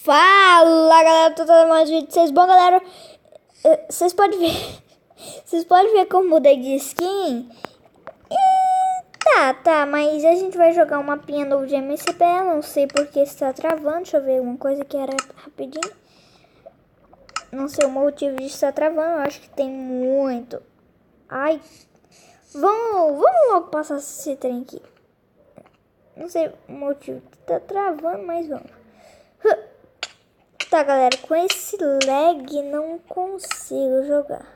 Fala galera, tô trazendo mais vídeo de vocês. Bom galera, vocês podem ver vocês podem ver como mudei de skin. Tá, mas a gente vai jogar um mapinha novo de MCP. Não sei porque está travando. Deixa eu ver uma coisa que era rapidinho. Não sei o motivo de estar travando. Eu acho que tem muito. Ai, vamos logo passar esse trem aqui. Não sei o motivo que tá travando, mas vamos. Tá, galera, com esse lag não consigo jogar.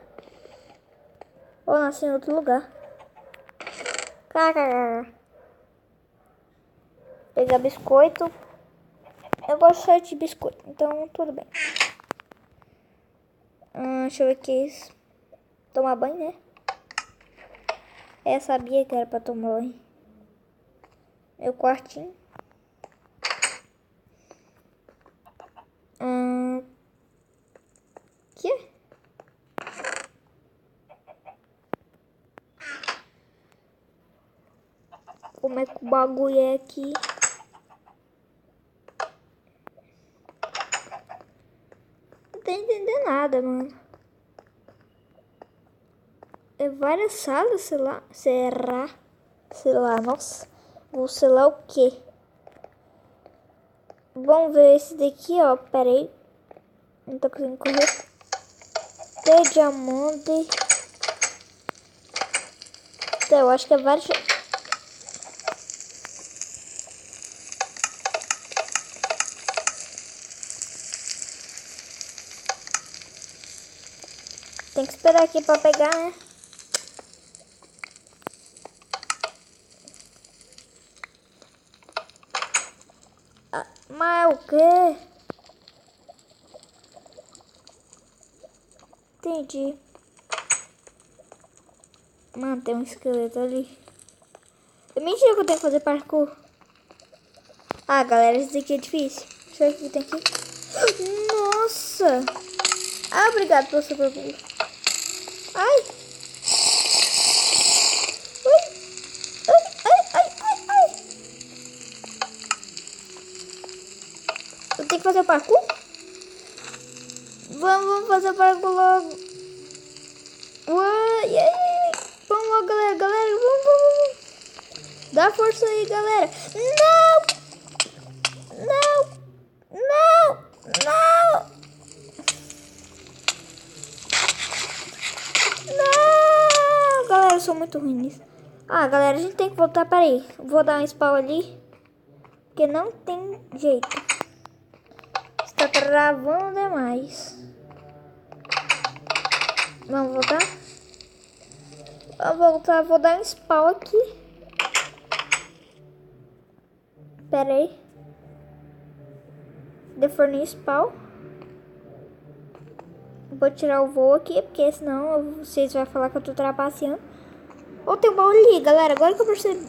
Ou nasci em outro lugar. Pegar biscoito. Eu gosto só de biscoito, então tudo bem. Deixa eu ver o que é isso. Tomar banho, né? Sabia que era pra tomar banho. Meu quartinho. Que? Como é que o bagulho é aqui? Não tô entendendo nada, mano. É várias salas, sei lá. Será? Sei lá, nossa. Ou sei lá o que. Vamos ver esse daqui, ó. Pera aí. Não tô conseguindo correr. Tem diamante. Então, eu acho que é vários. Tem que esperar aqui pra pegar, né? Mas o quê? Entendi. Mano, tem um esqueleto ali. É mentira que eu tenho que fazer parkour. Galera, esse daqui é difícil. Deixa eu ver o que tem aqui. Nossa! Obrigado pelo seu propósito. Ai! Ai! Eu tenho que fazer o parkour? Vamos fazer o parkour logo. Vamos logo, galera. Vamos. Dá força aí, galera. Não! Galera, eu sou muito ruim nisso. Galera, a gente tem que voltar. Peraí, vou dar um spawn ali. Porque não tem jeito. Está travando demais. Vamos voltar? Vou dar um spawn aqui. Pera aí. Defornir spawn. Vou tirar o voo aqui, porque senão vocês vão falar que eu tô trapaceando. Ou tem um baú ali, galera. Agora que eu percebi.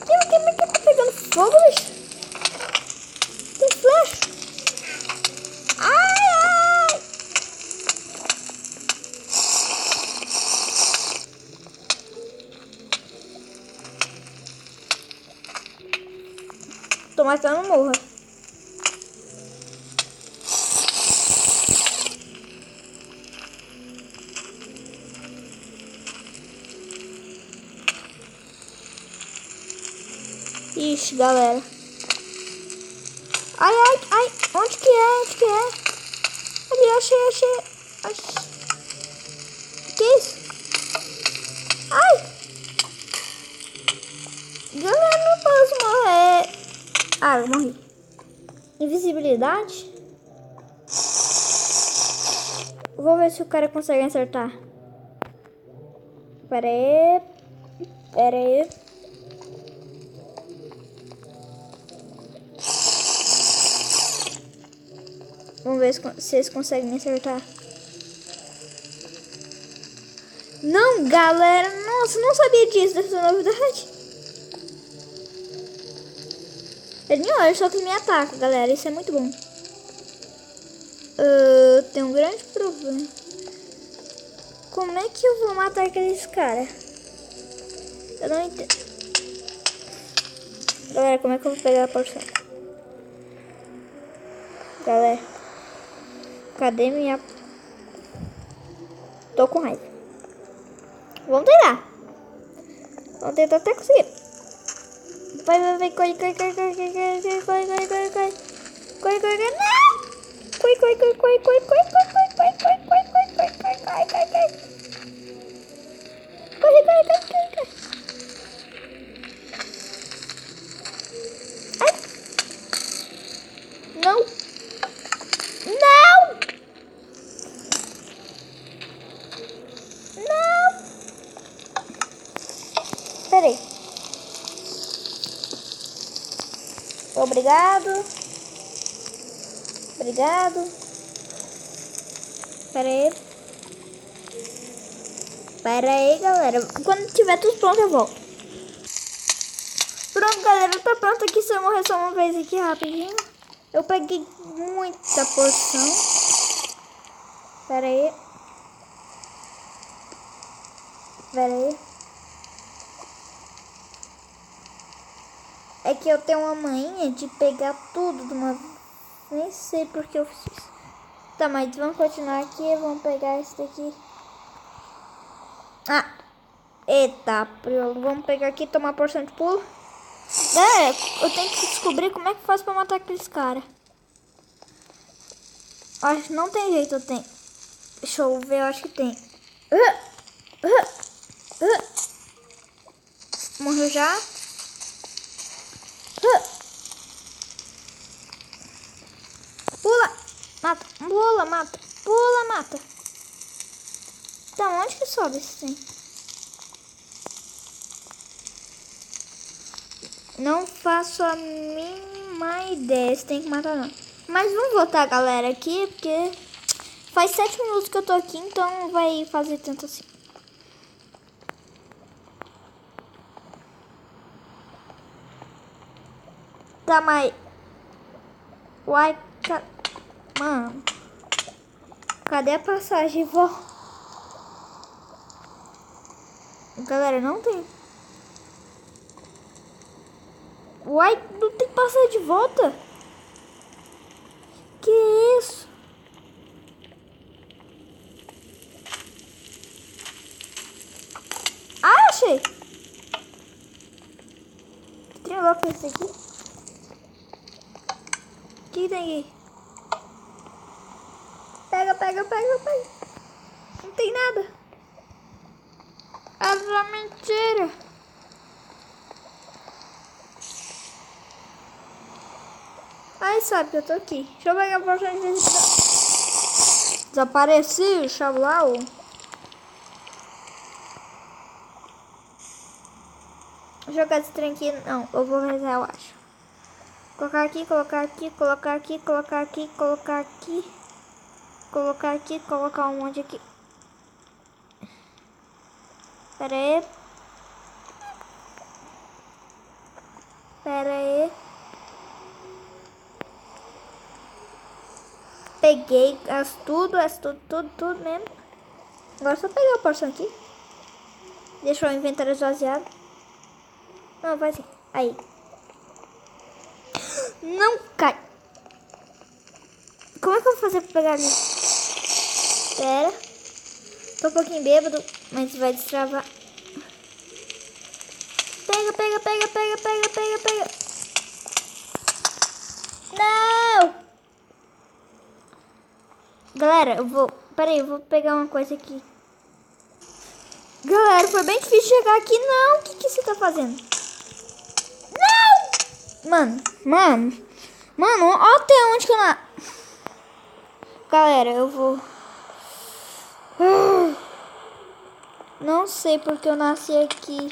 Que tá pegando fogo, bicho? Tem flash. Ai! Tô matando morra. Ixi, galera. Ai. Onde que é? Ali, achei. Que isso? Ai. Galera, não posso morrer. Eu morri. Invisibilidade? Vou ver se o cara consegue acertar. Pera aí. Vamos ver se eles conseguem me acertar. Não, galera. Nossa, não sabia disso, dessa novidade. Ele me olha, só que ele me ataca, galera. Isso é muito bom. Tem um grande problema. Como é que eu vou matar aqueles caras? Eu não entendo. Galera, como é que eu vou pegar a porção? Galera, cadê minha... Tô com raiva. Vamos tentar. Vamos tentar até conseguir. Vai, corre, corre, corre, corre, corre, corre, corre, corre, corre, corre. Corre, corre, corre, não! Corre, corre, corre, corre, corre, corre, corre, corre, corre, corre, corre, corre, corre, corre, corre, corre. Corre, corre, corre, corre, corre. Ai! Não! Não! Não! Peraí. Obrigado. Obrigado. Pera aí, galera. Quando tiver tudo pronto, eu volto. Pronto, galera. Tá pronto aqui. Se eu morrer só uma vez aqui, rapidinho. Eu peguei muita porção. Pera aí. É que eu tenho uma mania de pegar tudo de uma vez. Nem sei porque eu fiz isso. Tá, mas vamos continuar aqui. Vamos pegar esse daqui. Ah! Eita, vamos pegar aqui e tomar porção de pulo. Eu tenho que descobrir como é que faz pra matar aqueles caras. Acho que não tem jeito, eu tenho. Deixa eu ver, eu acho que tem. Morreu já. Pula, mata, pula, mata, pula, mata. Tá, onde que sobe esse trem? Não faço a mínima ideia se tem que matar não. Mas vamos voltar, galera, aqui, porque faz 7 minutos que eu tô aqui, então não vai fazer tanto assim. Tá, mas... Uai, mano. Cadê a passagem? Vou... Galera, não tem. Uai, não tem passagem de volta? Que isso? Ah, achei. Que trem louco esse aqui? O que tem aqui? Pega, pega, pega, pega. Não tem nada. Era mentira. Ai, sabe que eu tô aqui. Deixa eu pegar a porção de desapareci, Xalau. Vou jogar esse trem aqui. Não, eu vou rezar, eu acho. Colocar aqui, colocar aqui, colocar aqui, colocar aqui, colocar aqui. Colocar aqui, colocar um monte aqui. Pera aí. Pera aí. Peguei tudo mesmo. Agora é só pegar a porção aqui. Deixar o inventário esvaziado. Não, vai sim. Aí. Não cai. Como é que eu vou fazer pra pegar ali? Pera. Tô um pouquinho bêbado, mas vai destravar. Pega, pega, pega, pega, pega, pega, pega. Não! Galera, eu vou... Pera aí, eu vou pegar uma coisa aqui. Galera, foi bem difícil chegar aqui. Não, o que você tá fazendo? Não! Mano, ó até onde que eu não... Galera, eu vou... Não sei porque eu nasci aqui.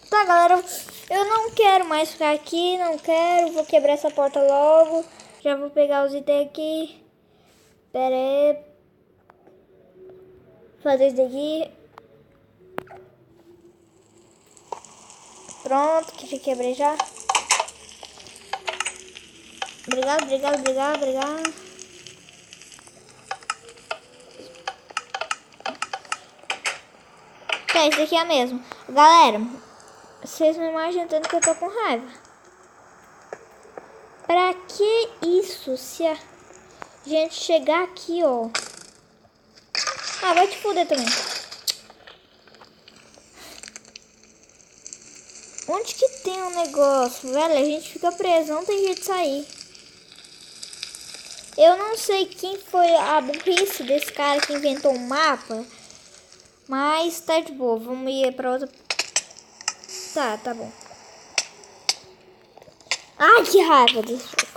Tá, galera, eu não quero mais ficar aqui, não quero. Vou quebrar essa porta logo. Já vou pegar os itens aqui. Pera aí. Fazer isso daqui. Pronto, que já quebrei já. Obrigado, obrigado, obrigado, obrigado. esse daqui é mesmo. Galera, vocês não imaginam tanto que eu tô com raiva. Pra que isso? Se a gente chegar aqui, ó. Ah, vai te foder também. Onde que tem um negócio, velho? A gente fica preso, não tem jeito de sair. Eu não sei quem foi a burrice desse cara que inventou um mapa. Mas tá de boa, vamos ir pra outra. Tá bom. Ai, que raiva desse jogo.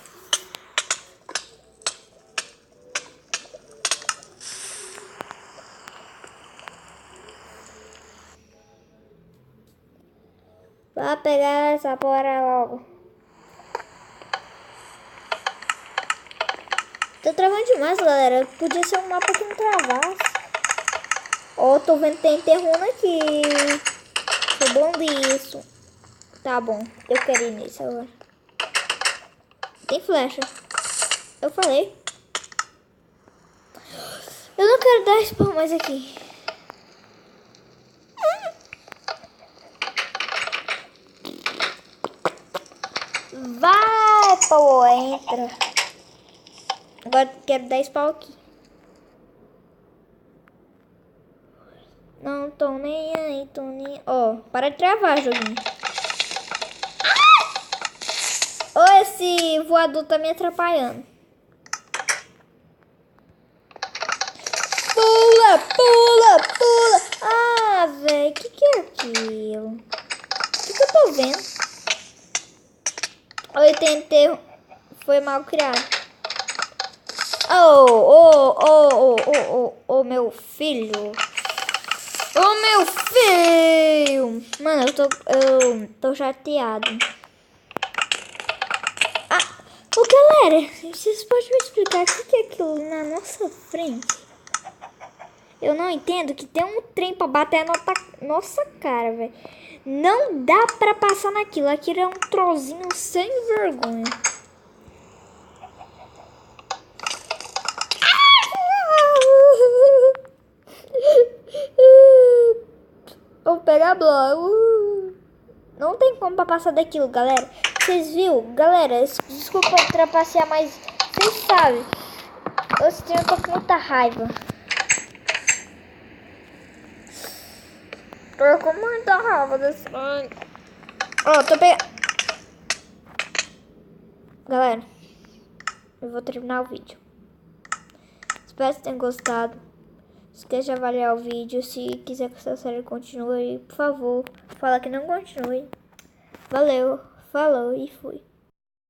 Vai pegar essa porra logo. Tô travando demais, galera. Podia ser um mapa que não travasse. Ó, tô vendo que tem terreno aqui. Tô bom disso. Tá bom, eu quero ir nesse agora. Tem flecha. Eu falei. Eu não quero dar spawn mais aqui. Vai, pô, entra. Agora quero dar spawn aqui. Não tô nem aí, tô nem... Ó, para de travar, joguinho. Ô, esse voador tá me atrapalhando. Pula, pula, pula. Ah, velho, que é aquilo? O que eu tô vendo? 80 foi mal criado. Oh, meu filho. Oh, meu filho. Mano, eu tô chateado. Ah, ô galera, vocês podem me explicar o que é aquilo na nossa frente? Eu não entendo que tem um trem pra bater na nossa cara, velho. Não dá pra passar naquilo. Aquilo é um trozinho sem vergonha. Vou pegar bloco. Não tem como pra passar daquilo, galera. Vocês viram? Galera, desculpa eu trapacear, mas vocês sabem. Eu tô com muita raiva. Tô com muita raiva desse... Ó, tô pegando... Galera, eu vou terminar o vídeo. Espero que tenham gostado. Não esqueça de avaliar o vídeo. Se quiser que essa série continue, por favor, fala que não continue. Valeu, falou e fui.